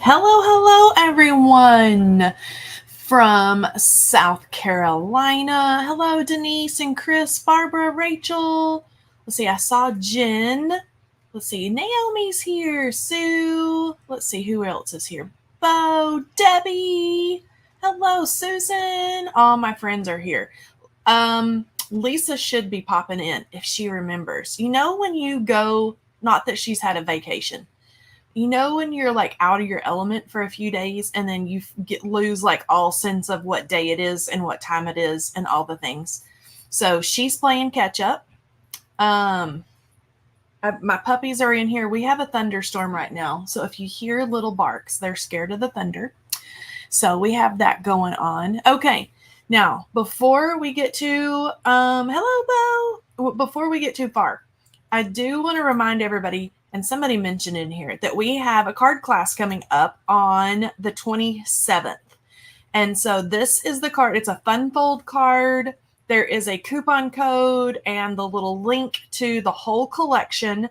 Hello, everyone from South Carolina. Hello, Denise and Chris, Barbara, Rachel. Let's see, I saw Jen. Let's see, Naomi's here. Sue. Let's see, who else is here? Bo, Debbie. Hello, Susan. All my friends are here. Lisa should be popping in if she remembers. You know, when you go, not that she's had a vacation, you know when you're like out of your element for a few days and then you lose like all sense of what day it is and what time it is and all the things. So she's playing catch up. My puppies are in here. We have a thunderstorm right now, so if you hear little barks, they're scared of the thunder. So we have that going on. Okay, now before we get to hello Bo, before we get too far, I do want to remind everybody, and somebody mentioned in here, that we have a card class coming up on the 27th. And so this is the card. It's a fun fold card. There is a coupon code and the little link to the whole collection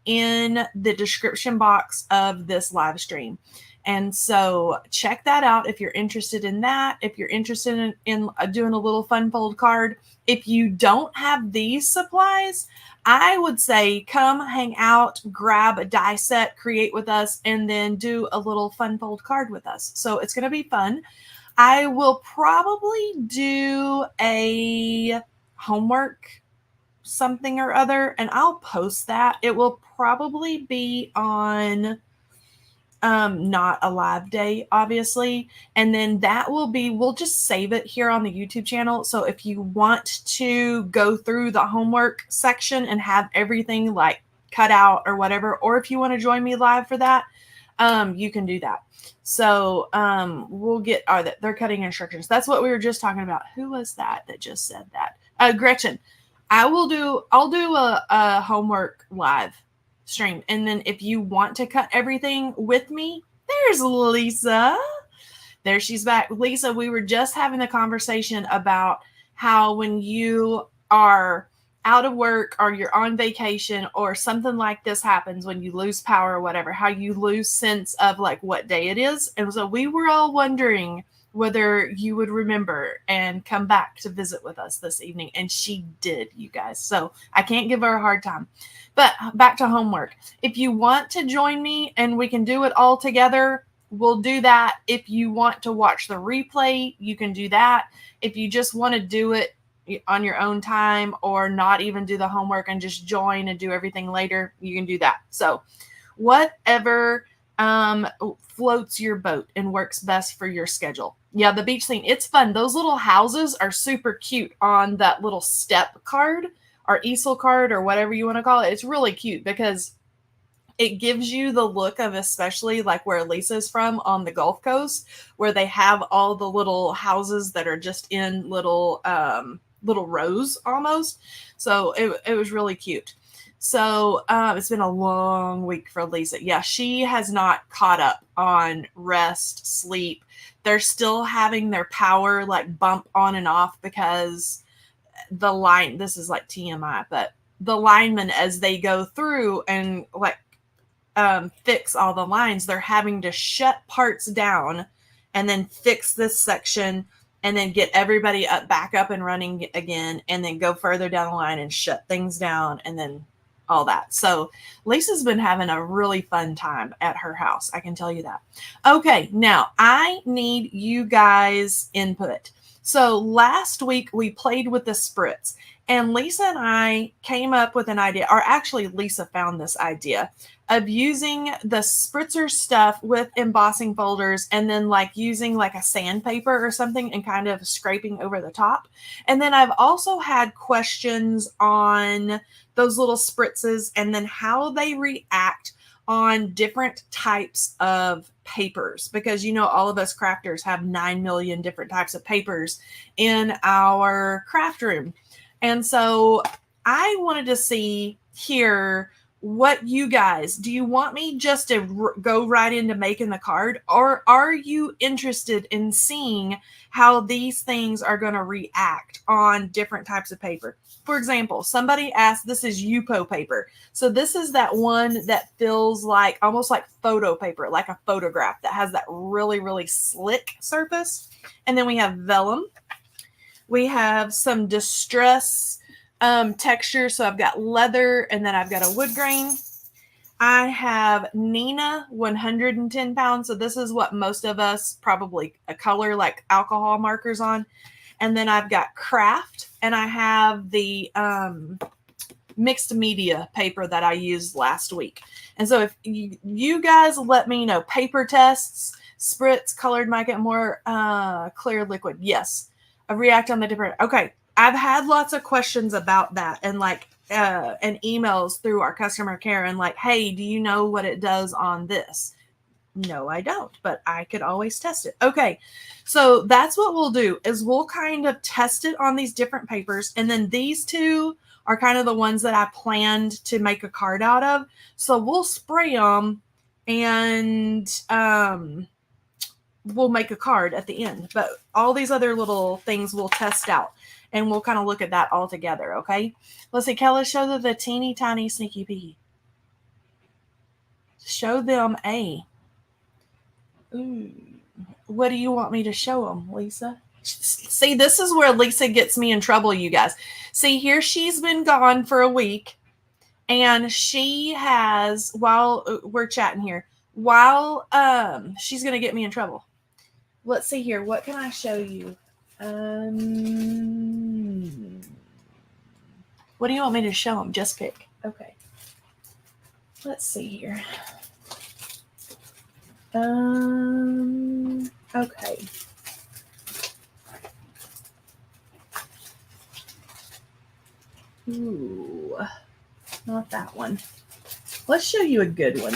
in the description box of this live stream. And so check that out if you're interested in that. If you're interested in doing a little fun fold card. If you don't have these supplies, I would say come hang out, grab a die set, create with us, and then do a little fun fold card with us. So it's going to be fun. I will probably do a homework something or other, and I'll post that. It will probably be on not a live day, obviously. And then that will be, we'll just save it here on the YouTube channel. So if you want to go through the homework section and have everything like cut out or whatever, or if you want to join me live for that, you can do that. So we'll get, they're cutting instructions. That's what we were just talking about. Who was that just said that? Gretchen. I'll do a homework live stream. And then if you want to cut everything with me, there's Lisa. There she's back. Lisa, we were just having a conversation about how when you are out of work or you're on vacation or something like this happens, when you lose power or whatever, how you lose sense of like what day it is. And so we were all wondering whether you would remember and come back to visit with us this evening. And she did, you guys. So I can't give her a hard time. But back to homework. If you want to join me and we can do it all together, we'll do that. If you want to watch the replay, you can do that. If you just want to do it on your own time or not even do the homework and just join and do everything later, you can do that. So whatever floats your boat and works best for your schedule. Yeah, the beach thing, it's fun. Those little houses are super cute on that little step card or easel card or whatever you want to call it. It's really cute because it gives you the look of, especially like where Lisa's from on the Gulf Coast, where they have all the little houses that are just in little rows almost. So it was really cute. So it's been a long week for Lisa. Yeah, she has not caught up on rest, sleep. They're still having their power like bump on and off because the line, this is like TMI, but the linemen, as they go through and like fix all the lines, they're having to shut parts down and then fix this section and then get everybody back up and running again, and then go further down the line and shut things down and then all that. So Lisa's been having a really fun time at her house. I can tell you that. Okay, now I need you guys' input. So last week we played with the spritz, and Lisa and I came up with an idea, or actually Lisa found this idea of using the spritzer stuff with embossing folders and then like using like a sandpaper or something and kind of scraping over the top. And then I've also had questions on those little spritzes and then how they react on different types of papers, because you know all of us crafters have 9 million different types of papers in our craft room. And so I wanted to see here what you guys, do you want me just to go right into making the card, or are you interested in seeing how these things are going to react on different types of paper? For example, somebody asked, this is Yupo paper. So this is that one that feels like almost like photo paper, like a photograph that has that really, really slick surface. And then we have Vellum. We have some distress texture. So I've got leather, and then I've got a wood grain. I have Nina 110 pounds. So this is what most of us probably a color like alcohol markers on. And then I've got craft, and I have the mixed media paper that I used last week. And so if you guys let me know, paper tests, spritz, colored mica, more clear liquid. Yes. I react on the different. Okay. I've had lots of questions about that, and like and emails through our customer care, and like, hey, do you know what it does on this? No, I don't, but I could always test it. Okay. So that's what we'll do, is we'll kind of test it on these different papers. And then these two are kind of the ones that I planned to make a card out of. So we'll spray them, and we'll make a card at the end. But all these other little things we'll test out, and we'll kind of look at that all together. Okay. Let's see. Kelley, show the teeny tiny sneaky peeky. Show them a. Ooh. What do you want me to show them, Lisa? See, this is where Lisa gets me in trouble, you guys. See, here she's been gone for a week, and she has, while we're chatting here, while she's going to get me in trouble. Let's see here. What can I show you? What do you want me to show them? Just pick. Okay. Let's see here. Okay. Ooh, not that one. Let's show you a good one.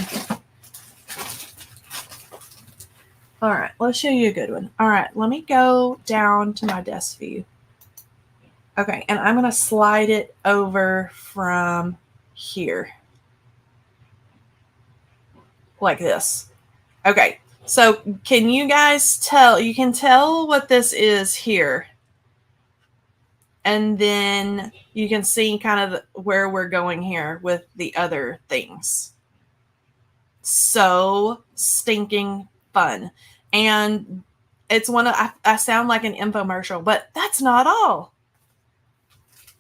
All right, let's show you a good one. All right, let me go down to my desk view. Okay, and I'm going to slide it over from here. Like this. Okay, so can you guys tell? You can tell what this is here. And then you can see kind of where we're going here with the other things. So stinking fun. And it's one of, I sound like an infomercial, but that's not all.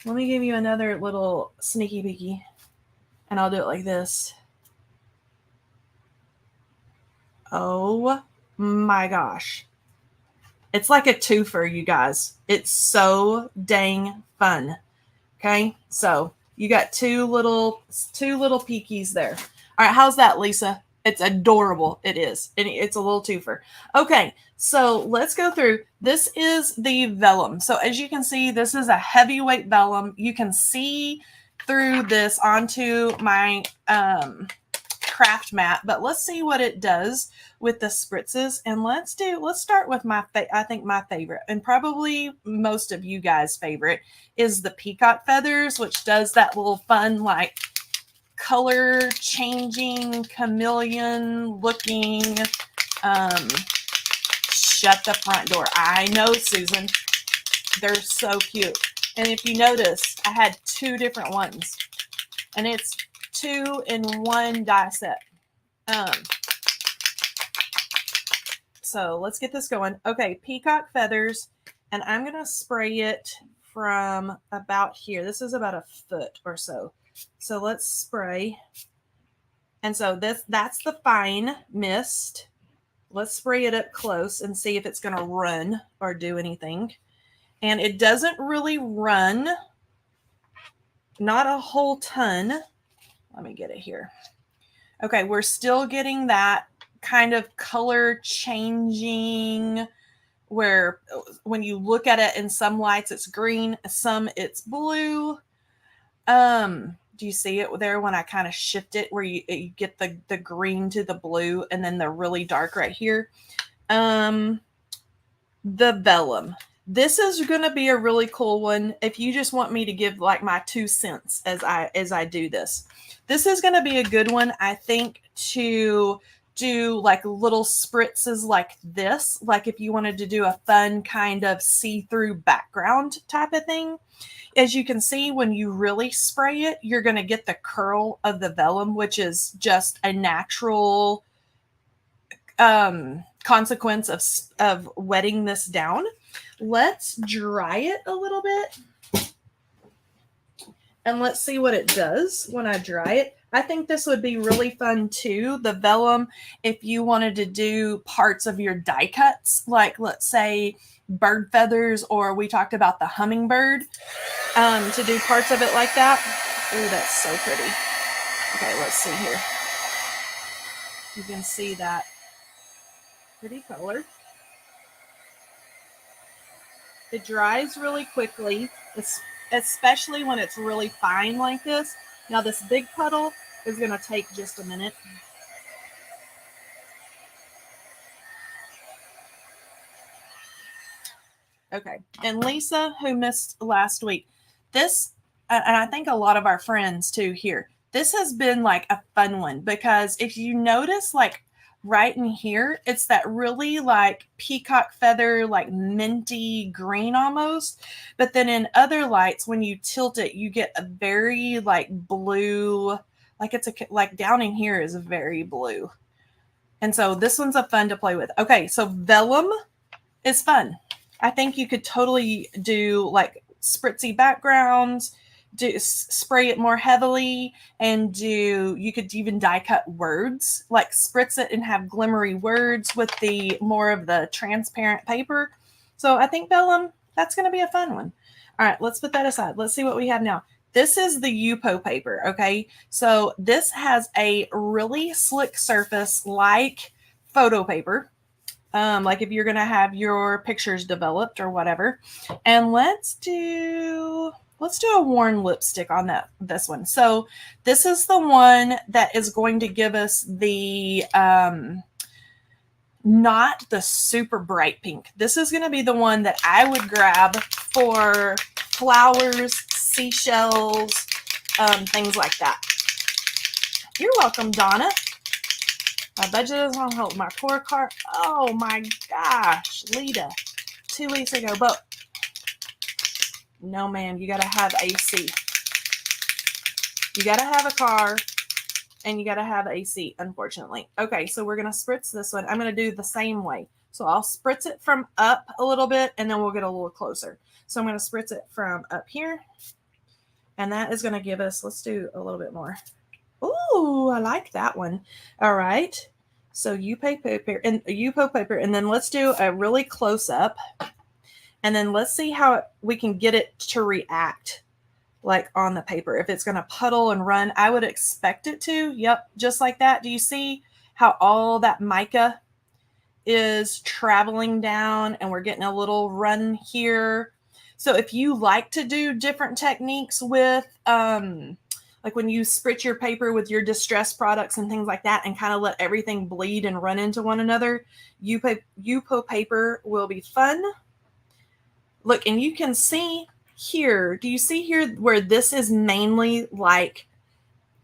Let me give you another little sneaky peeky, and I'll do it like this. Oh my gosh. It's like a twofer, you guys. It's so dang fun. Okay, so you got two little peekies there. All right, how's that, Lisa? It's adorable. It is. It's a little twofer. Okay, so let's go through. This is the Vellum. So as you can see, this is a heavyweight Vellum. You can see through this onto my craft mat, but let's see what it does with the spritzes. And let's start with I think my favorite, and probably most of you guys' favorite, is the peacock feathers, which does that little fun like color changing chameleon looking. Shut the front door. I know, Susan. They're so cute. And if you notice, I had two different ones, and it's 2-in-1 die set. So let's get this going. Okay, peacock feathers, and I'm going to spray it from about here. This is about a foot or so. So let's spray. And so that's the fine mist. Let's spray it up close and see if it's going to run or do anything. And it doesn't really run. Not a whole ton. Let me get it here. Okay, we're still getting that kind of color changing where when you look at it in some lights it's green, some it's blue. Do you see it there when I kind of shift it where you get the green to the blue and then the really dark right here? The Vellum. This is going to be a really cool one if you just want me to give like my 2 cents as I do this. This is going to be a good one, I think, to do like little spritzes like this, like if you wanted to do a fun kind of see-through background type of thing. As you can see, when you really spray it, you're going to get the curl of the vellum, which is just a natural consequence of wetting this down. Let's dry it a little bit and let's see what it does when I dry it. I think this would be really fun too, the vellum, if you wanted to do parts of your die cuts, like let's say bird feathers, or we talked about the hummingbird, to do parts of it like that. Ooh, that's so pretty. Okay, let's see here. You can see that pretty color. It dries really quickly, especially when it's really fine like this. Now this big puddle is going to take just a minute. Okay, and Lisa, who missed last week, this, and I think a lot of our friends too here, this has been like a fun one, because if you notice, like right in here, it's that really like peacock feather, like minty green almost. But then in other lights, when you tilt it, you get a very like blue, like it's like down in here is very blue. And so this one's a fun to play with. Okay, so vellum is fun. I think you could totally do like spritzy backgrounds, spray it more heavily, and you could even die cut words, like spritz it and have glimmery words with the more of the transparent paper. So I think vellum, that's going to be a fun one. All right, let's put that aside. Let's see what we have now. This is the Yupo paper, okay? So this has a really slick surface like photo paper. Like if you're going to have your pictures developed or whatever. And let's do a worn lipstick on this one. So this is the one that is going to give us the not the super bright pink. This is going to be the one that I would grab for flowers, seashells, things like that. You're welcome, Donna. My budget is on hold. My core card. Oh my gosh, Lita. 2 weeks ago. But no, ma'am, you got to have AC. You got to have a car and you got to have AC, unfortunately. Okay, so we're going to spritz this one. I'm going to do the same way. So I'll spritz it from up a little bit and then we'll get a little closer. So I'm going to spritz it from up here. And that is going to give us, let's do a little bit more. Ooh, I like that one. All right. So Yupo paper, and then let's do a really close up. And then let's see how we can get it to react like on the paper. If it's going to puddle and run, I would expect it to. Yep, just like that. Do you see how all that mica is traveling down and we're getting a little run here? So if you like to do different techniques with like when you spritz your paper with your distress products and things like that and kind of let everything bleed and run into one another, Yupo paper will be fun. Look, and you can see here, do you see here where this is mainly like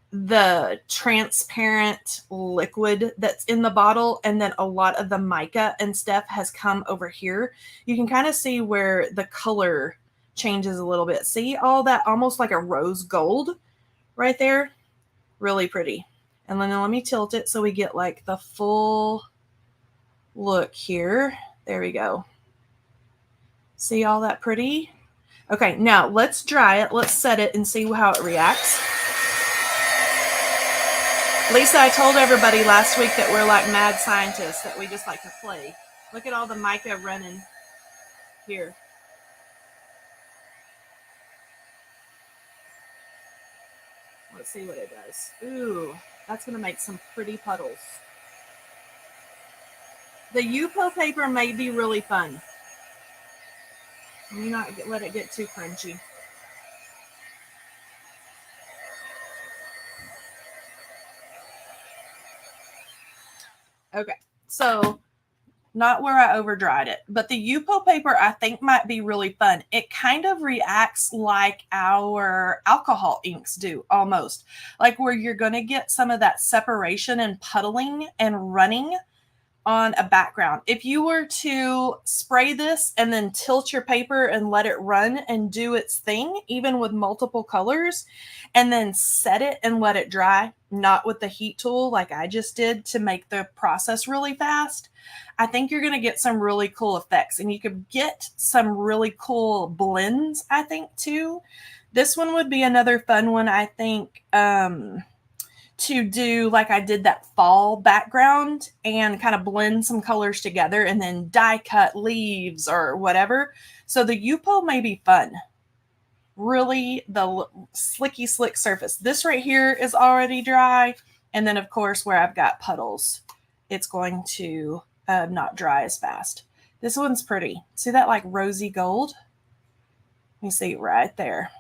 the transparent liquid that's in the bottle, and then a lot of the mica and stuff has come over here? You can kind of see where the color changes a little bit. See all that almost like a rose gold right there? Really pretty. And then let me tilt it so we get like the full look here. There we go. See all that pretty? Okay, now let's dry it. Let's set it and see how it reacts. Lisa, I told everybody last week that we're like mad scientists, that we just like to play. Look at all the mica running here. Let's see what it does. Ooh, that's going to make some pretty puddles. The Yupo paper may be really fun. Let me not let it get too crunchy. Okay, so not where I over dried it. But the Yupo paper I think might be really fun. It kind of reacts like our alcohol inks do almost. Like where you're going to get some of that separation and puddling and running on a background. If you were to spray this and then tilt your paper and let it run and do its thing, even with multiple colors, and then set it and let it dry, not with the heat tool like I just did to make the process really fast, I think you're going to get some really cool effects, and you could get some really cool blends, I think, too. This one would be another fun one, I think, to do like I did that fall background and kind of blend some colors together and then die cut leaves or whatever. So the Yupo may be fun. Really, the slicky slick surface. This right here is already dry. And then of course where I've got puddles, it's going to not dry as fast. This one's pretty. See that like rosy gold? Let me see right there.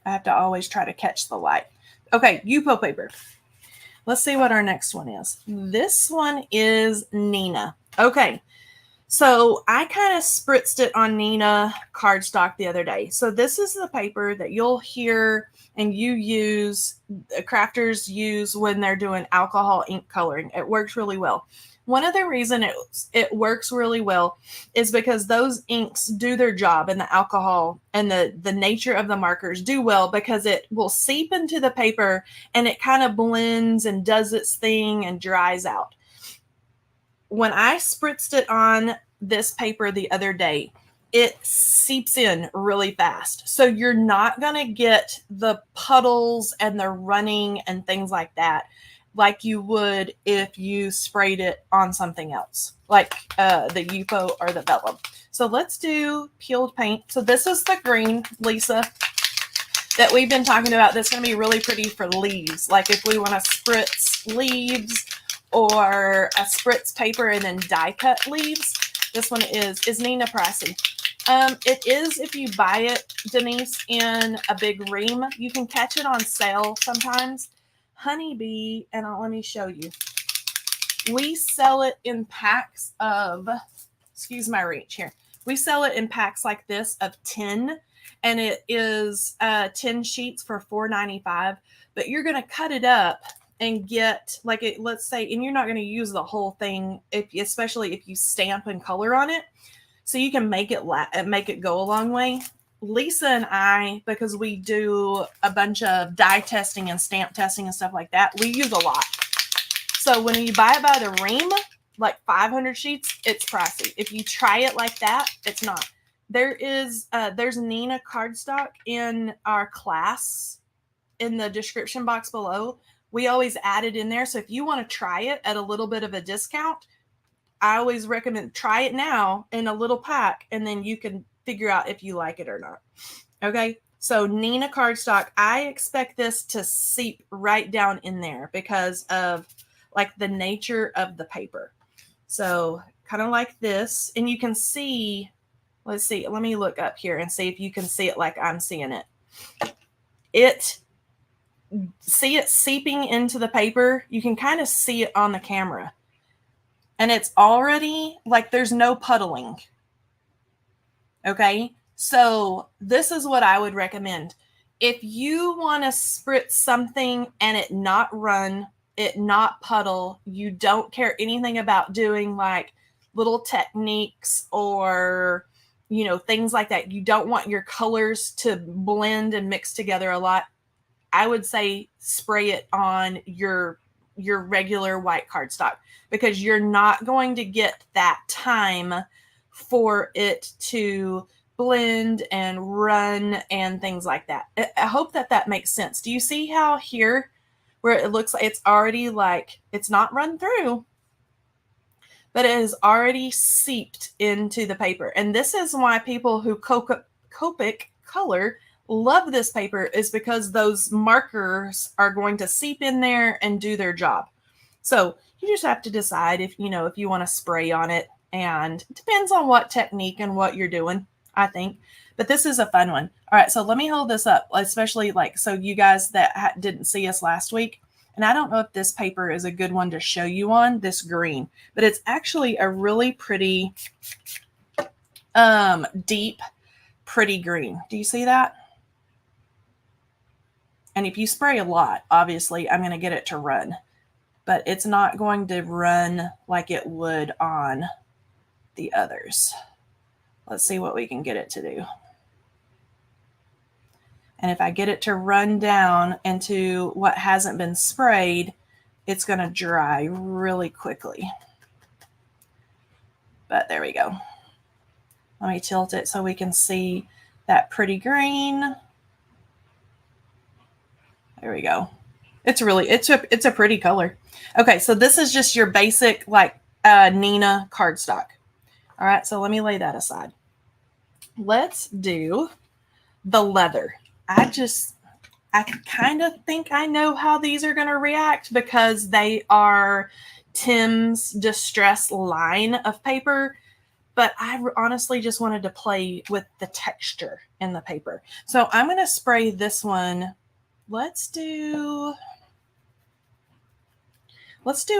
I have to always try to catch the light. Okay, Yupo paper. Let's see what our next one is. This one is Neenah. Okay, so I kind of spritzed it on Neenah cardstock the other day. So this is the paper that you'll hear and you use, crafters use when they're doing alcohol ink coloring. It works really well. One of the reasons it works really well is because those inks do their job, and the alcohol and the nature of the markers do well because it will seep into the paper and it kind of blends and does its thing and dries out. When I spritzed it on this paper the other day, it seeps in really fast. So you're not going to get the puddles and the running and things like that like you would if you sprayed it on something else, like the Yupo or the Vellum. So let's do peeled paint. So this is the green, Lisa, that we've been talking about. That's going to be really pretty for leaves. Like if we want to spritz leaves or a spritz paper and then die cut leaves. This one is Neenah pricey. It is if you buy it, Denise, in a big ream. You can catch it on sale sometimes. Honeybee, and let me show you. We sell it in packs of, excuse my reach here. We sell it in packs like this of 10, and it is 10 sheets for $4.95. But you're going to cut it up and get like it. Let's say, and you're not going to use the whole thing, especially if you stamp and color on it. So you can make it go a long way. Lisa and I, because we do a bunch of die testing and stamp testing and stuff like that, we use a lot. So when you buy it by the ream, like 500 sheets, it's pricey. If you try it like that, it's not. There's Neenah cardstock in our class in the description box below. We always add it in there. So if you want to try it at a little bit of a discount, I always recommend try it now in a little pack, and then you can figure out if you like it or not. Okay, so Neenah cardstock, I expect this to seep right down in there because of like the nature of the paper. So kind of like this, and you can see, let's see, let me look up here and see if you can see it like I'm seeing it. See it seeping into the paper? You can kind of see it on the camera. And it's already like there's no puddling. Okay, so this is what I would recommend. If you want to spritz something and it not run, it not puddle, you don't care anything about doing like little techniques or, you know, things like that. You don't want your colors to blend and mix together a lot. I would say spray it on your regular white cardstock because you're not going to get that time for it to blend and run and things like that. I hope that makes sense. Do you see how here where it looks like it's already like it's not run through, but it has already seeped into the paper? And this is why people who Copic color love this paper, is because those markers are going to seep in there and do their job. So you just have to decide if you want to spray on it. And it depends on what technique and what you're doing, I think. But this is a fun one. All right, so let me hold this up, especially like so you guys that didn't see us last week. And I don't know if this paper is a good one to show you on, this green, but it's actually a really pretty, deep, pretty green. Do you see that? And if you spray a lot, obviously I'm going to get it to run, but it's not going to run like it would on the others. Let's see what we can get it to do. And if I get it to run down into what hasn't been sprayed, it's going to dry really quickly. But there we go. Let me tilt it so we can see that pretty green. There we go. It's a pretty color. Okay, so this is just your basic like Nina cardstock. All right, so let me lay that aside. Let's do the leather. I kind of think I know how these are going to react because they are Tim's Distress line of paper, but I honestly just wanted to play with the texture in the paper. So I'm going to spray this one. Let's do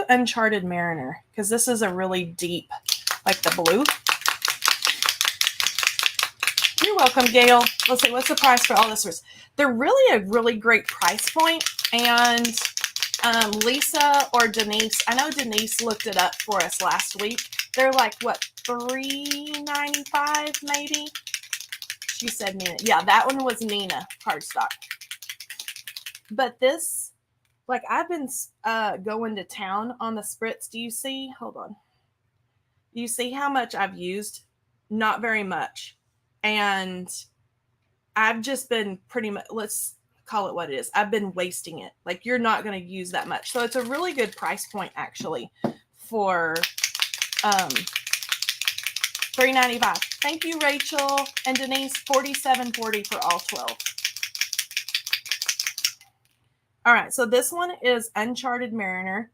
Uncharted Mariner because this is a really deep, like the blue. You're welcome, Gail. Let's see, what's the price for all this? They're really a really great price point. And Lisa or Denise, I know Denise looked it up for us last week. They're like, what, $3.95 maybe? She said Nina. Yeah, that one was Nina cardstock. But this, like I've been going to town on the spritz. Do you see? Hold on. Do you see how much I've used? Not very much. And I've just been pretty much, let's call it what it is. I've been wasting it. Like you're not going to use that much. So it's a really good price point actually for $3.95. Thank you, Rachel and Denise. $47.40 for all 12. All right, so this one is Uncharted Mariner.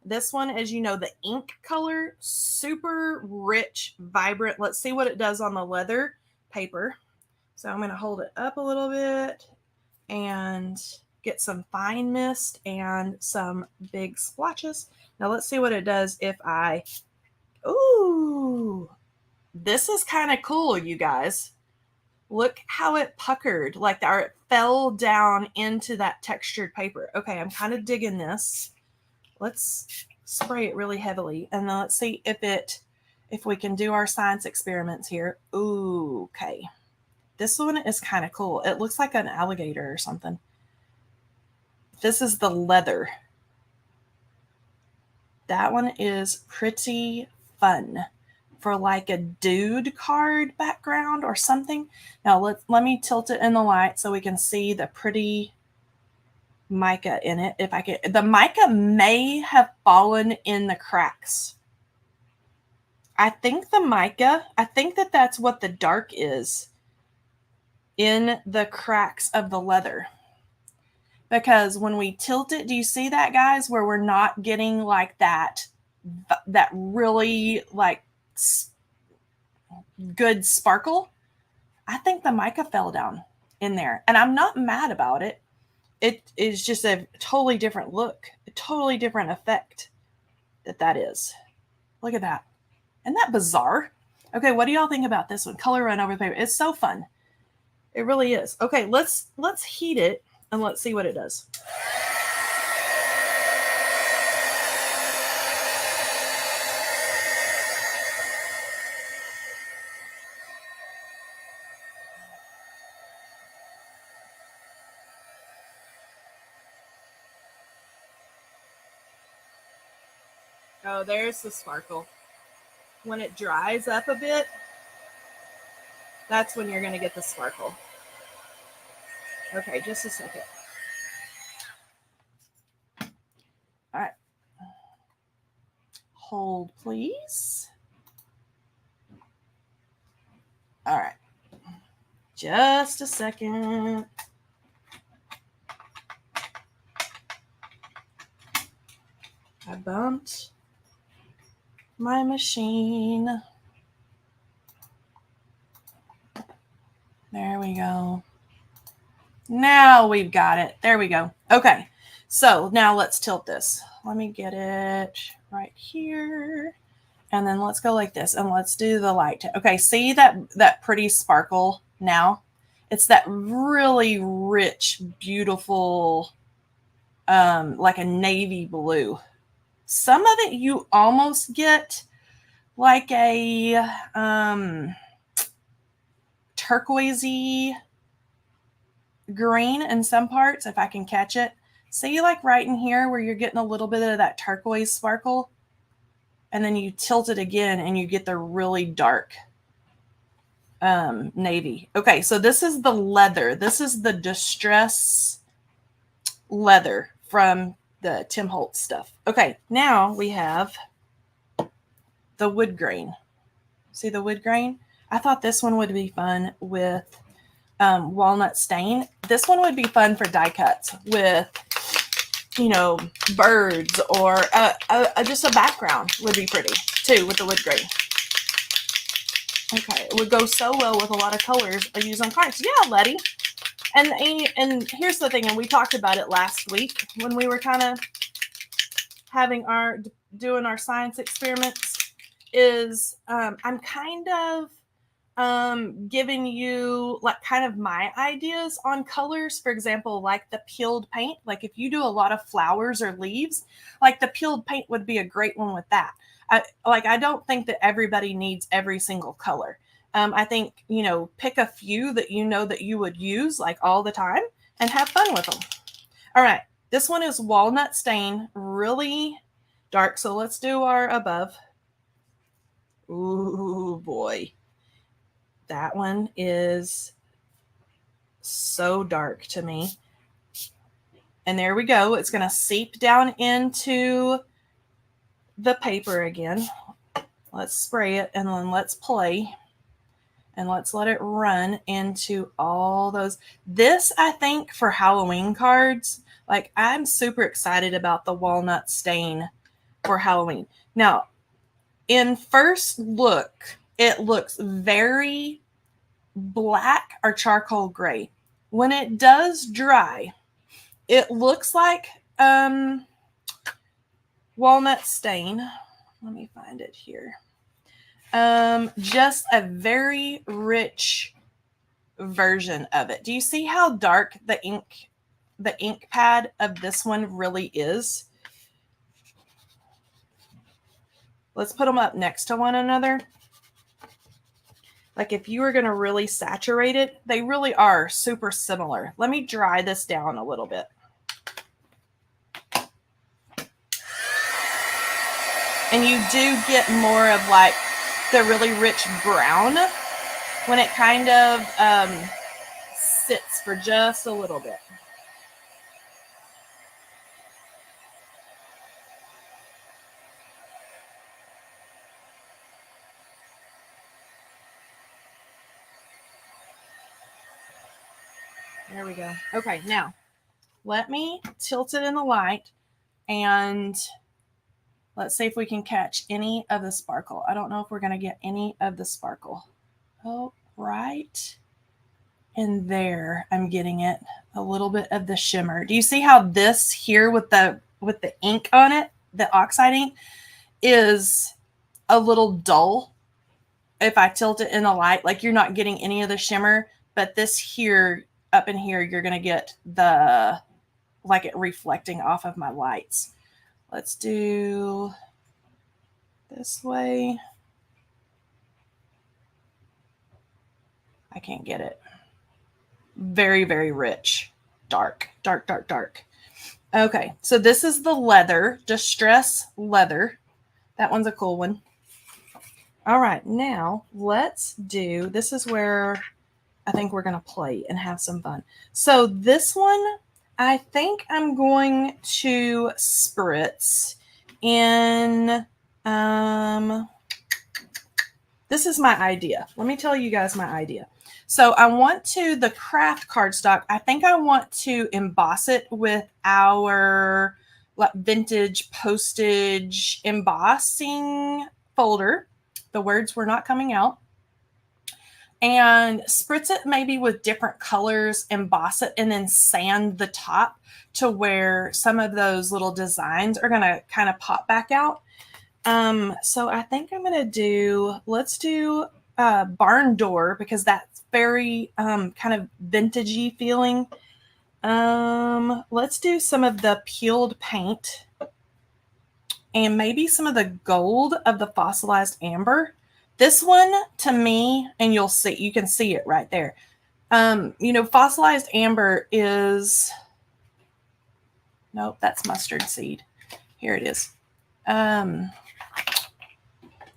This one, as you know, the ink color, super rich, vibrant. Let's see what it does on the leather paper. So I'm going to hold it up a little bit and get some fine mist and some big splotches. Now let's see what it does if I, ooh, this is kind of cool, you guys. Look how it puckered, like that, or it fell down into that textured paper. Okay, I'm kind of digging this. Let's spray it really heavily, and then let's see if we can do our science experiments here. Ooh, okay. This one is kind of cool. It looks like an alligator or something. This is the leather. That one is pretty fun for like a dude card background or something. Now let me tilt it in the light so we can see the pretty mica in it. If I can, the mica may have fallen in the cracks. I think the mica, I think that's what the dark is in the cracks of the leather. Because when we tilt it, do you see that, guys, where we're not getting like that really like good sparkle? I think the mica fell down in there, and I'm not mad about it. It is just a totally different look, a totally different effect that is. Look at that. Isn't that bizarre? Okay, what do y'all think about this one? Color run over the paper. It's so fun. It really is. Okay, let's heat it and let's see what it does. Oh, there's the sparkle. When it dries up a bit, that's when you're going to get the sparkle. Okay, just a second. All right. Hold, please. All right. Just a second. I bumped my machine. There we go. Now we've got it. There we go. Okay. So now let's tilt this. Let me get it right here. And then let's go like this and let's do the light. Okay, see that pretty sparkle now? It's that really rich, beautiful, like a navy blue. Some of it you almost get like a turquoisey green in some parts, if I can catch it. See, like right in here where you're getting a little bit of that turquoise sparkle, and then you tilt it again and you get the really dark navy. Okay, so this is the leather. This is the distress leather from the Tim Holtz stuff. Okay, now we have the wood grain. See the wood grain? I thought this one would be fun with walnut stain. This one would be fun for die cuts with, you know, birds, or just a background would be pretty too with the wood grain. Okay, it would go so well with a lot of colors I use on cards. Yeah, Letty. And here's the thing, and we talked about it last week when we were kind of doing our science experiments, is I'm kind of giving you like kind of my ideas on colors. For example, like the peeled paint. Like if you do a lot of flowers or leaves, like the peeled paint would be a great one with that. I don't think that everybody needs every single color. I think, you know, pick a few that you know that you would use like all the time and have fun with them. All right, this one is walnut stain, really dark. So let's do our above. Ooh, boy. That one is so dark to me. And there we go. It's going to seep down into the paper again. Let's spray it and then let's play. And let's let it run into all those. This, I think, for Halloween cards, like I'm super excited about the walnut stain for Halloween. Now, in first look, it looks very black or charcoal gray. When it does dry, it looks like walnut stain. Let me find it here. Just a very rich version of it. Do you see how dark the ink pad of this one really is? Let's put them up next to one another. Like if you were going to really saturate it, they really are super similar. Let me dry this down a little bit. And you do get more of like the really rich brown when it kind of sits for just a little bit. There we go. Okay, now let me tilt it in the light and let's see if we can catch any of the sparkle. I don't know if we're going to get any of the sparkle. Oh, right. And there, I'm getting it. A little bit of the shimmer. Do you see how this here with the ink on it, the oxide ink, is a little dull? If I tilt it in the light, like you're not getting any of the shimmer, but this here, up in here, you're going to get the, like it reflecting off of my lights. Let's do this way. I can't get it. Very, very rich. Dark, dark, dark, dark. Okay, so this is the leather, distress leather. That one's a cool one. All right, now let's do, this is where I think we're going to play and have some fun. So this one, I think I'm going to spritz in, this is my idea. Let me tell you guys my idea. So I want to, the craft cardstock, I think I want to emboss it with our like vintage postage embossing folder. The words were not coming out. and spritz it maybe with different colors, emboss it, and then sand the top to where some of those little designs are going to kind of pop back out. So I think I'm going to do, let's do barn door, because that's very kind of vintagey feeling. Let's do some of the peeled paint and maybe some of the gold of the fossilized amber. This one, to me, and you'll see, you can see it right there. You know, fossilized amber is, nope, that's mustard seed. Here it is.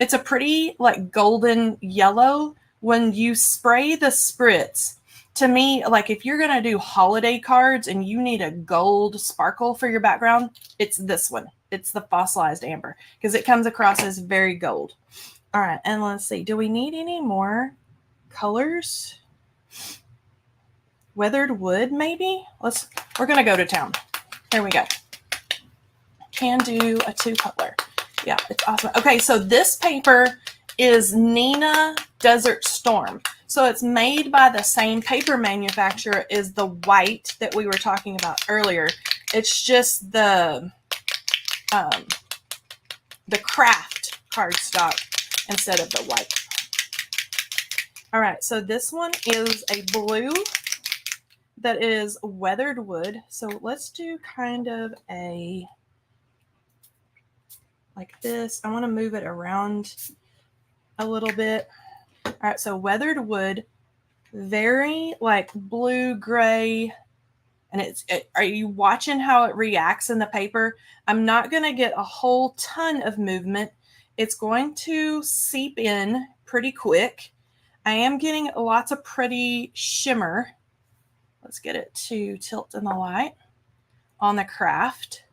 It's a pretty like golden yellow. When you spray the spritz, to me, like if you're going to do holiday cards and you need a gold sparkle for your background, it's this one. It's the fossilized amber because it comes across as very gold. All right, and let's see. Do we need any more colors? Weathered wood, maybe? We're going to go to town. Here we go. Can do a 2-color. Yeah, it's awesome. Okay, so this paper is Nina Desert Storm. So it's made by the same paper manufacturer as the white that we were talking about earlier. It's just the craft cardstock instead of the white. All right, so this one is a blue that is weathered wood. So let's do kind of a, like this. I want to move it around a little bit. All right, so weathered wood, very like blue gray, and are you watching how it reacts in the paper? I'm not going to get a whole ton of movement. It's going to seep in pretty quick. I am getting lots of pretty shimmer. Let's get it to tilt in the light on the craft.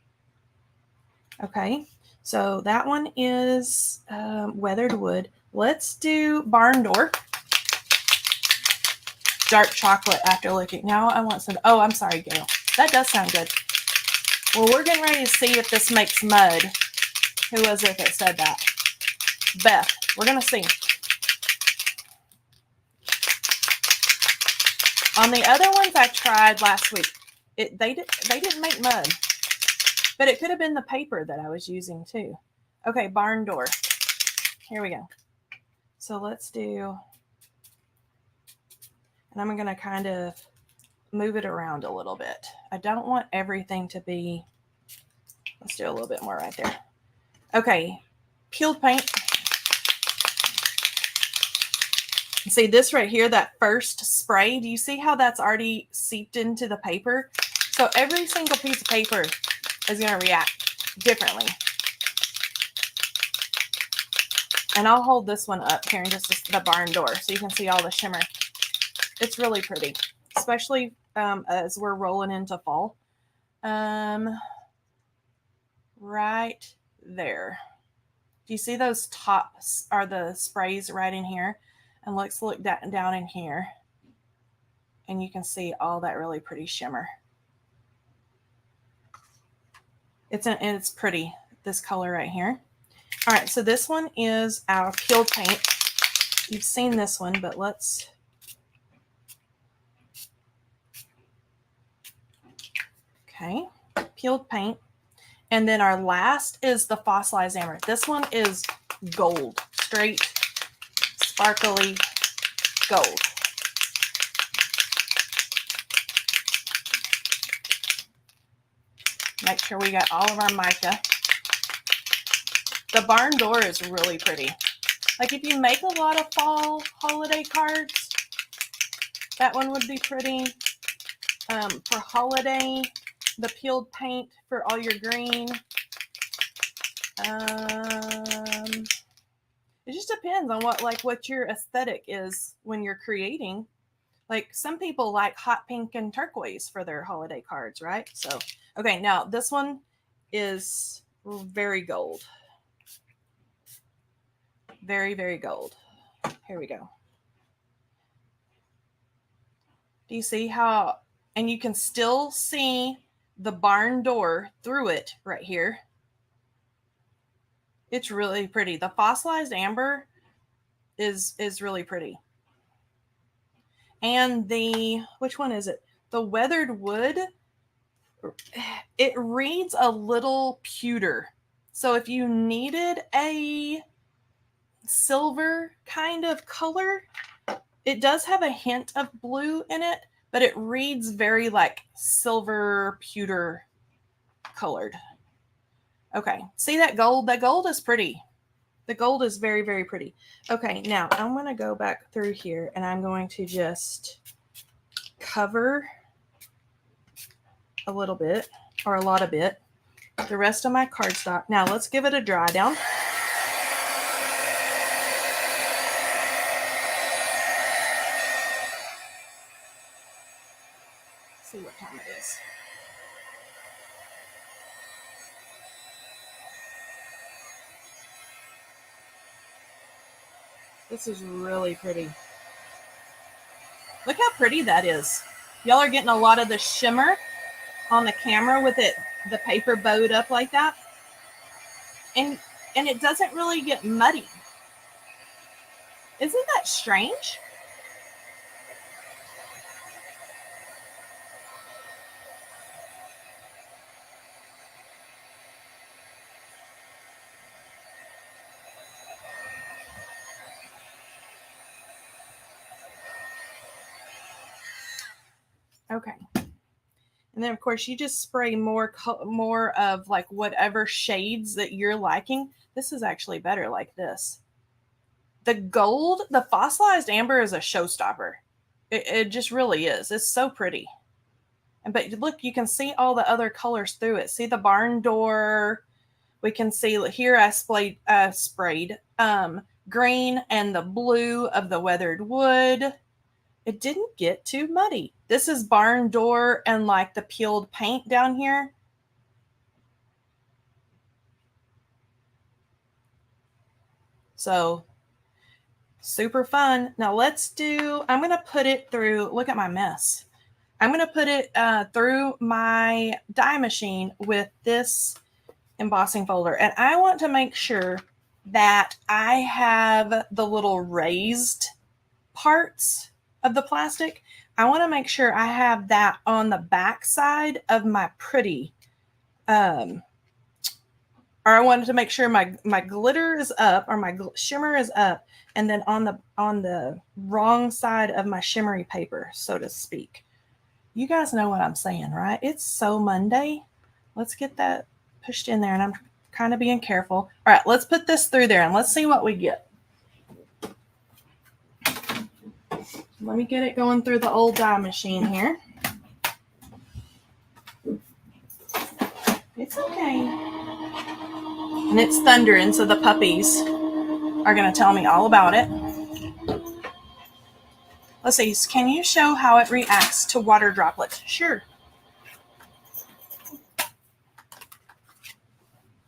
Okay, so that one is weathered wood. Let's do barn door. Dark chocolate after looking. Now I want some. Oh, I'm sorry, Gail. That does sound good. Well, we're getting ready to see if this makes mud. Who was it that said that? Beth. We're going to see. On the other ones I tried last week, they didn't make mud. But it could have been the paper that I was using too. Okay, barn door. Here we go. So let's do, and I'm going to kind of move it around a little bit. I don't want everything to be, let's do a little bit more right there. Okay, peeled paint. See this right here, that first spray, do you see how that's already seeped into the paper? So every single piece of paper is going to react differently. And I'll hold this one up here in just the barn door so you can see all the shimmer. It's really pretty, especially as we're rolling into fall. Right there. Do you see those tops are the sprays right in here? And let's look down in here. And you can see all that really pretty shimmer. It's pretty, this color right here. All right, so this one is our peeled paint. You've seen this one, but let's, okay, peeled paint. And then our last is the fossilized amber. This one is gold, straight, sparkly gold. Make sure we got all of our mica. The barn door is really pretty. Like if you make a lot of fall holiday cards, that one would be pretty. For holiday, the peeled paint for all your green. It just depends on what your aesthetic is when you're creating. Like some people like hot pink and turquoise for their holiday cards, right? So, okay, now this one is very gold. Very, very gold. Here we go. Do you see how, and you can still see the barn door through it right here. It's really pretty. The fossilized amber is really pretty. and which one is it? The weathered wood, it reads a little pewter. So if you needed a silver kind of color, it does have a hint of blue in it, but it reads very like silver pewter colored. Okay, see that gold? That gold is pretty. The gold is very, very pretty. Okay, now I'm going to go back through here and I'm going to just cover a little bit or a lot of it, the rest of my cardstock. Now let's give it a dry down. See what time it is. This is really pretty. Look how pretty that is. Y'all are getting a lot of the shimmer on the camera with it, the paper bowed up like that. And it doesn't really get muddy. Isn't that strange? Okay. And then of course you just spray more of like whatever shades that you're liking. This is actually better like this. The gold, the fossilized amber is a showstopper. It just really is. It's so pretty. But look, you can see all the other colors through it. See the barn door. We can see here I sprayed green and the blue of the weathered wood. It didn't get too muddy. This is barn door and like the peeled paint down here. So super fun. Now I'm going to put it through, look at my mess. I'm going to put it through my die machine with this embossing folder. And I want to make sure that I have the little raised parts of the plastic. I want to make sure I have that on the back side of my pretty, or I wanted to make sure my glitter is up or my shimmer is up, and then on the wrong side of my shimmery paper, so to speak. You guys know what I'm saying, right? It's so Monday. Let's get that pushed in there, and I'm kind of being careful. All right, let's put this through there and let's see what we get. Let me get it going through the old die machine here. It's okay. And it's thundering, so the puppies are going to tell me all about it. Let's see. Can you show how it reacts to water droplets? Sure.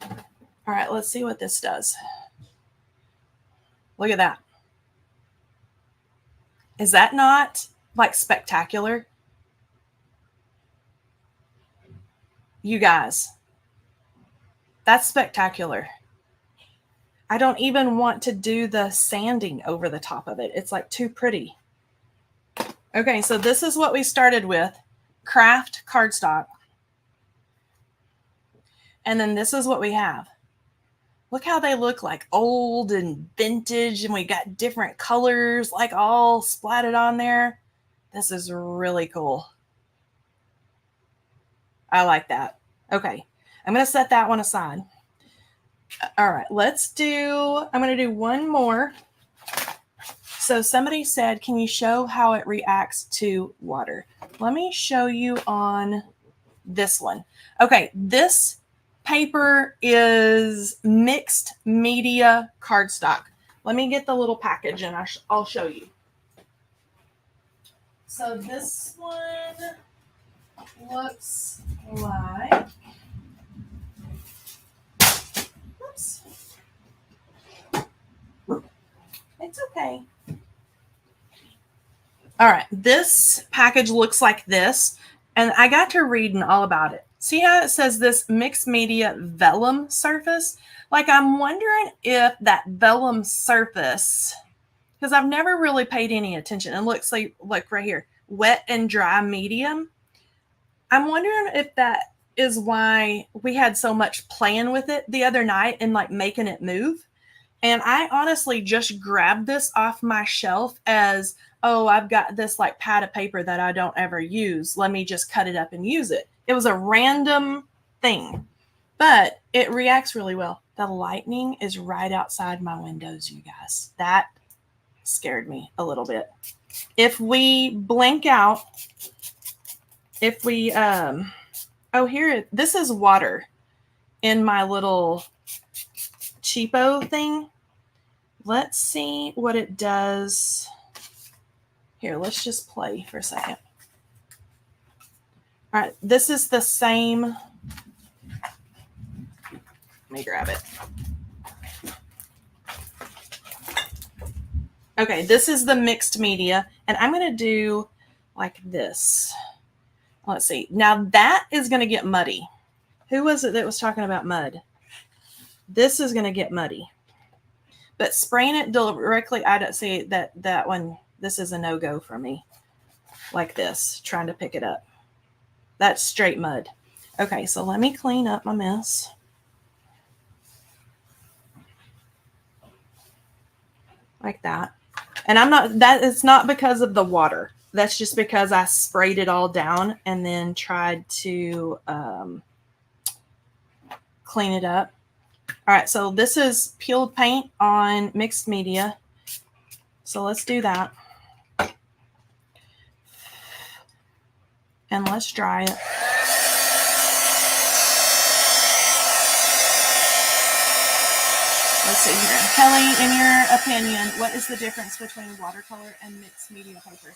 All right, let's see what this does. Look at that. Is that not like spectacular? You guys, that's spectacular. I don't even want to do the sanding over the top of it. It's like too pretty. Okay, so this is what we started with, craft cardstock. And then this is what we have. Look how they look like old and vintage, and we got different colors like all splatted on there. This is really cool. I like that. Okay, I'm going to set that one aside. All right, I'm going to do one more. So somebody said, can you show how it reacts to water? Let me show you on this one. Okay, this paper is mixed media cardstock. Let me get the little package and I'll show you. So this one looks like, oops, it's okay. All right, this package looks like this, and I got to reading all about it. See how it says this mixed media vellum surface? Like, I'm wondering if that vellum surface because I've never really paid any attention. And look, like right here, wet and dry medium. I'm wondering if that is why we had so much playing with it the other night and like making it move. And I honestly just grabbed this off my shelf as, oh, I've got this like pad of paper that I don't ever use. Let me just cut it up and use it. It was a random thing, but it reacts really well. The lightning is right outside my windows, you guys. That scared me a little bit. If we blink out, if we, oh, here, this is water in my little cheapo thing. Let's see what it does. Here, let's just play for a second. All right, this is the same. Let me grab it. Okay, this is the mixed media, and I'm going to do like this. Let's see. Now that is going to get muddy. Who was it that was talking about mud? This is going to get muddy. But spraying it directly, I don't see that one. This is a no-go for me. Like this, trying to pick it up. That's straight mud. Okay, so let me clean up my mess. Like that. And it's not because of the water. That's just because I sprayed it all down and then tried to clean it up. All right, so this is peeled paint on mixed media. So let's do that. And let's dry it. Let's see here. Kelley, in your opinion, what is the difference between watercolor and mixed media paper?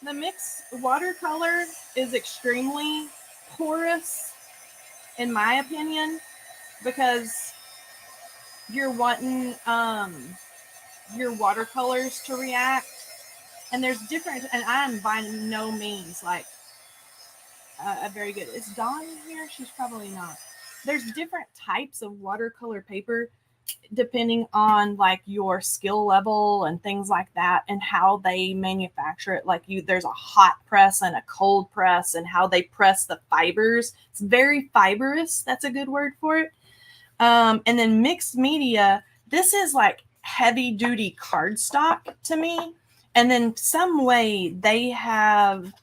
The mixed watercolor is extremely porous, in my opinion, because you're wanting your watercolors to react. And there's different, and I'm by no means like a very good. Is Dawn in here? She's probably not. There's different types of watercolor paper depending on like your skill level and things like that and how they manufacture it. Like there's a hot press and a cold press and how they press the fibers. It's very fibrous. That's a good word for it. And then mixed media, this is like heavy duty cardstock to me. And then some way they have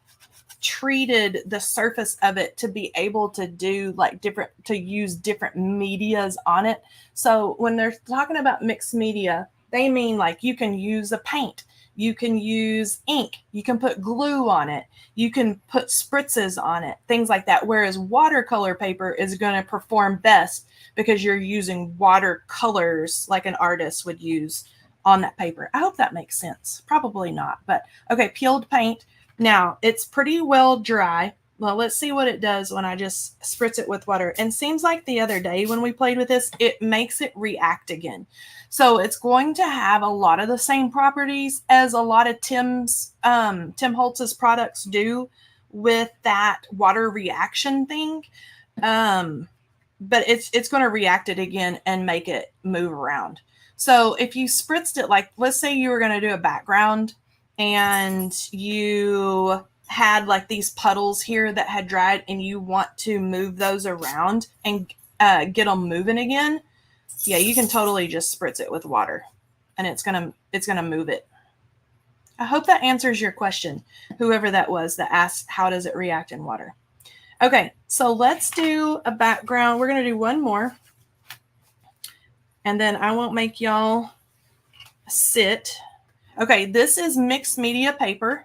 treated the surface of it to be able to do like use different medias on it. So when they're talking about mixed media, they mean like you can use a paint, you can use ink, you can put glue on it, you can put spritzes on it, things like that. Whereas watercolor paper is going to perform best because you're using watercolors like an artist would use on that paper. I hope that makes sense. Probably not, but okay, peeled paint. Now it's pretty well dry. Well, let's see what it does when I just spritz it with water. And seems like the other day when we played with this, it makes it react again. So it's going to have a lot of the same properties as a lot of Tim Holtz's products do with that water reaction thing. But it's going to react it again and make it move around. So if you spritzed it, like let's say you were going to do a background and you had like these puddles here that had dried and you want to move those around and get them moving again. Yeah, you can totally just spritz it with water and it's going to move it. I hope that answers your question, whoever that was that asked how does it react in water. Okay, so let's do a background. We're going to do one more. And then I won't make y'all sit. Okay, this is mixed media paper.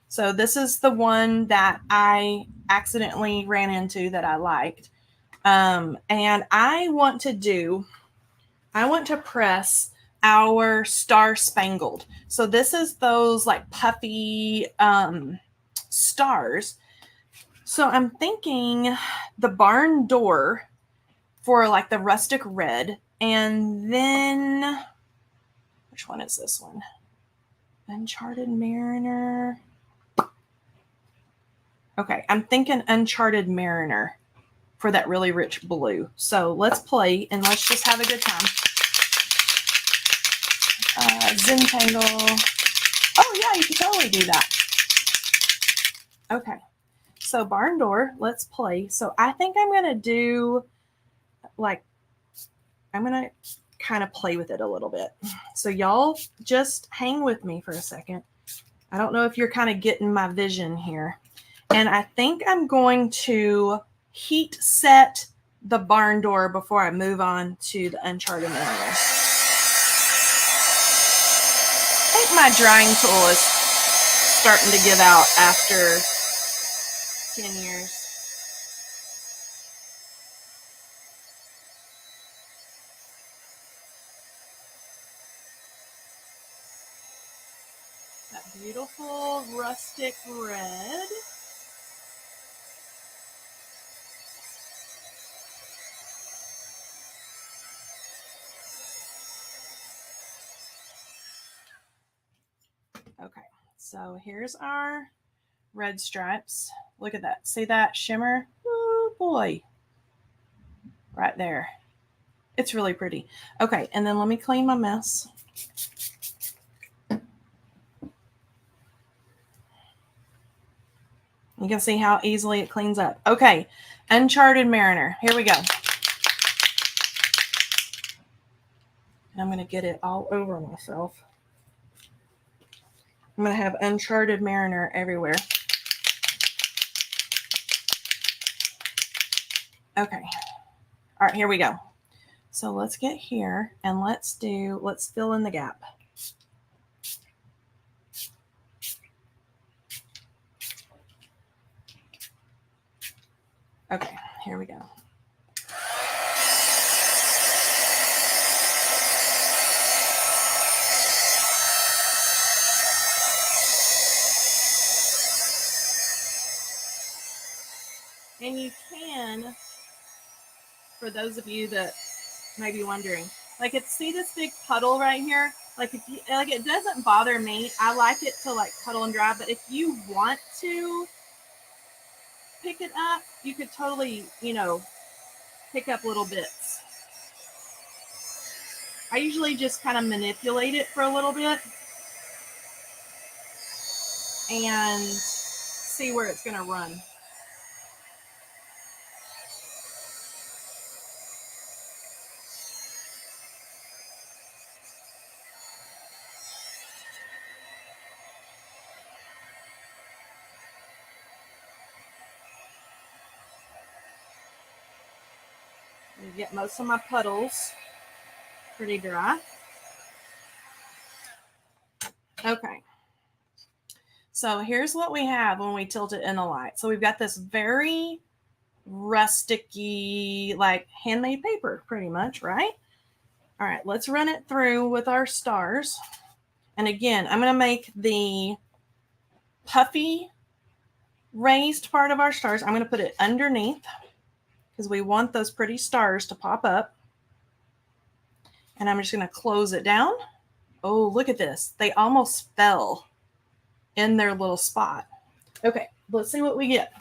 So this is the one that I accidentally ran into that I liked. And I want to press our Star Spangled. So this is those like puffy stars. So I'm thinking the barn door for like the rustic red. And then, which one is this one? Uncharted Mariner. Okay, I'm thinking Uncharted Mariner for that really rich blue. So let's play and let's just have a good time. Zentangle. Oh yeah, you can totally do that. Okay, so barn door, let's play. So I think I'm going to do like, I'm going to kind of play with it a little bit. So y'all just hang with me for a second. I don't know if you're kind of getting my vision here. And I think I'm going to heat set the barn door before I move on to the Uncharted Manual. I think my drying tool is starting to give out after 10 years. That beautiful rustic red. Okay, so here's our red stripes. Look at that. See that shimmer? Oh boy. Right there. It's really pretty. Okay, and then let me clean my mess. You can see how easily it cleans up. Okay, Uncharted Mariner. Here we go. And I'm going to get it all over myself. I'm going to have Uncharted Mariner everywhere. Okay. All right, here we go. So let's get here and let's fill in the gap. Okay, here we go. And you can, for those of you that may be wondering, like, see this big puddle right here? Like, if you, like, it doesn't bother me. I like it to like puddle and dry, but if you want to pick it up, you could totally, you know, pick up little bits. I usually just kind of manipulate it for a little bit and see where it's going to run. Get most of my puddles pretty dry. Okay. So here's what we have when we tilt it in the light. So we've got this very rusticy, like handmade paper, pretty much, right? All right, let's run it through with our stars. And again, I'm going to make the puffy raised part of our stars. I'm going to put it underneath because we want those pretty stars to pop up. And I'm just going to close it down. Oh, look at this. They almost fell in their little spot. Okay, let's see what we get.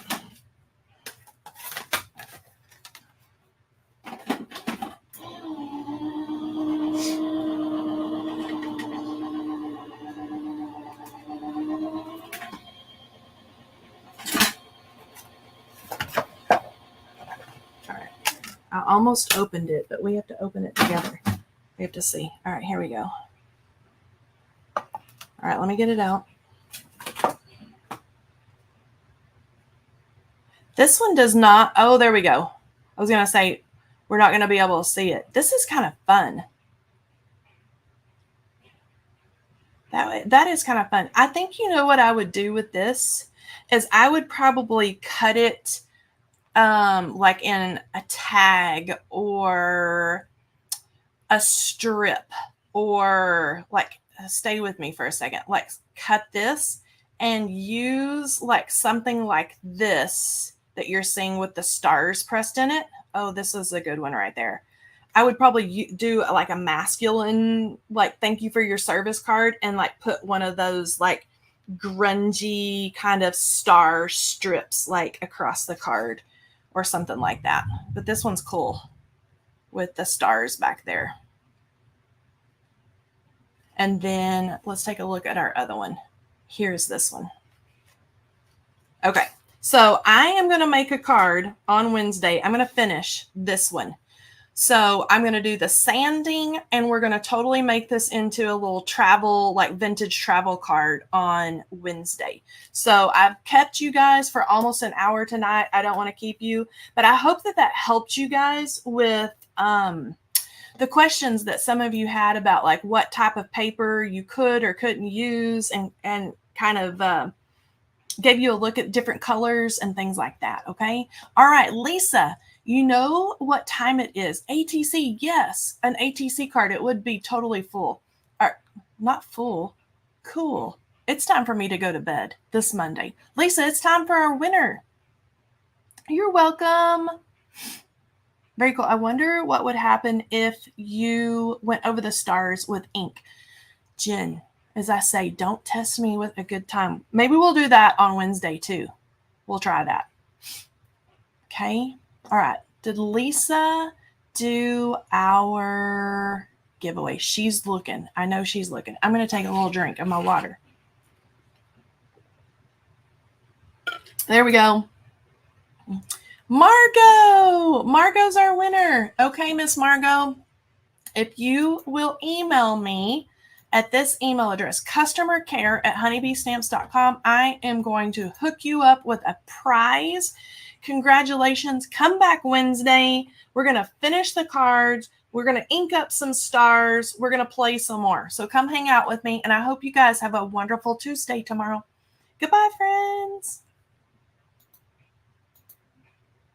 I almost opened it, but we have to open it together. We have to see. All right, here we go. All right, let me get it out. This one does not. Oh, there we go. I was going to say we're not going to be able to see it. This is kind of fun. That is kind of fun. I think, you know what I would do with this is I would probably cut it like in a tag or a strip, or like, stay with me for a second, like cut this and use like something like this that you're seeing with the stars pressed in it. Oh, this is a good one right there. I would probably do like a masculine, like, thank you for your service card, and like put one of those like grungy kind of star strips like across the card or something like that. But this one's cool with the stars back there. And then let's take a look at our other one. Here's this one. Okay, so I am going to make a card on Wednesday. I'm going to finish this one. So I'm going to do the sanding, and we're going to totally make this into a little travel, like vintage travel card on Wednesday. So I've kept you guys for almost an hour tonight. I don't want to keep you, but I hope that that helped you guys with the questions that some of you had about like what type of paper you could or couldn't use, and kind of gave you a look at different colors and things like that. Okay. All right, Lisa, you know what time it is. ATC, yes, an ATC card. It would be totally full. Or not full. Cool. It's time for me to go to bed this Monday. Lisa, it's time for our winner. You're welcome. Very cool. I wonder what would happen if you went over the stars with ink. Jen, as I say, don't test me with a good time. Maybe we'll do that on Wednesday too. We'll try that. Okay. All right. Did Lisa do our giveaway? She's looking. I know she's looking. I'm going to take a little drink of my water. There we go. Margot. Margot's our winner. Okay, Miss Margot. If you will email me at this email address, customercare@honeybeestamps.com, I am going to hook you up with a prize. Congratulations. Come back Wednesday. We're going to finish the cards. We're going to ink up some stars. We're going to play some more. So come hang out with me. And I hope you guys have a wonderful Tuesday tomorrow. Goodbye, friends.